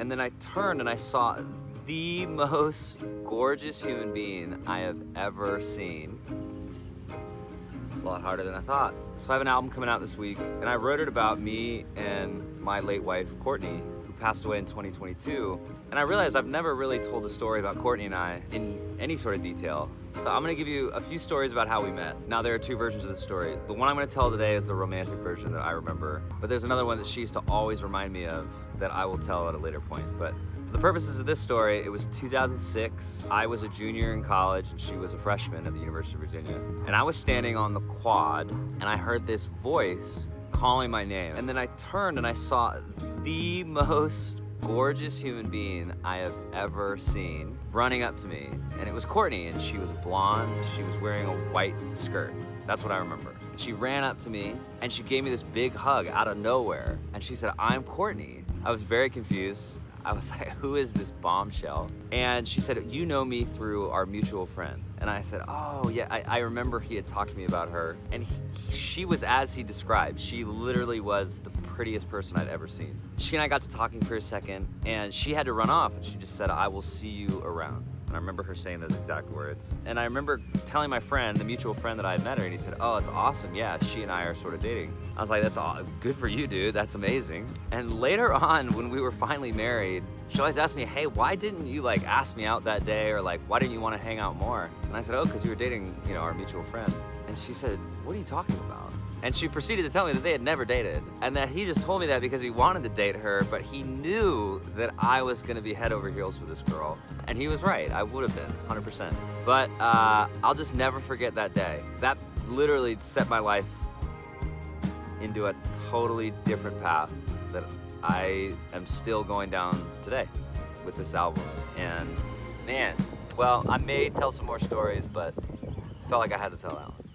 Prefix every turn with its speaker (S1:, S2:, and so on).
S1: And then I turned and I saw the most gorgeous human being I have ever seen. It's a lot harder than I thought. So I have an album coming out this week, and I wrote it about me and my late wife, Courtney, who passed away in 2022. And I realized I've never really told a story about Courtney and I in any sort of detail. So I'm gonna give you a few stories about how we met. Now, there are two versions of the story. The one I'm gonna tell today is the romantic version that I remember, but there's another one that she used to always remind me of that I will tell at a later point. But for the purposes of this story, it was 2006. I was a junior in college and she was a freshman at the University of Virginia. And I was standing on the quad and I heard this voice calling my name. And then I turned and I saw the most gorgeous human being I have ever seen running up to me. And it was Courtney, and she was blonde. She was wearing a white skirt. That's what I remember. She ran up to me and she gave me this big hug out of nowhere. And she said, "I'm Courtney." I was very confused. I was like, who is this bombshell? And she said, "You know me through our mutual friend." And I said, "Oh yeah, I remember he had talked to me about her." And she was as he described. She literally was the prettiest person I'd ever seen. She and I got to talking for a second, and she had to run off, and she just said, "I will see you around." And I remember her saying those exact words. And I remember telling my friend, the mutual friend that I had met her, and he said, "Oh, it's awesome. Yeah, she and I are sort of dating." I was like, "That's all good for you, dude. That's amazing." And later on, when we were finally married, she always asked me, "Hey, why didn't you ask me out that day?" Or why didn't you want to hang out more? And I said, "Oh, because you were dating, our mutual friend." And she said, "What are you talking about?" And she proceeded to tell me that they had never dated, and that he just told me that because he wanted to date her, but he knew that I was gonna be head over heels for this girl. And he was right, I would have been, 100%. But I'll just never forget that day. That literally set my life into a totally different path that I am still going down today with this album. And man, well, I may tell some more stories, but felt like I had to tell that one.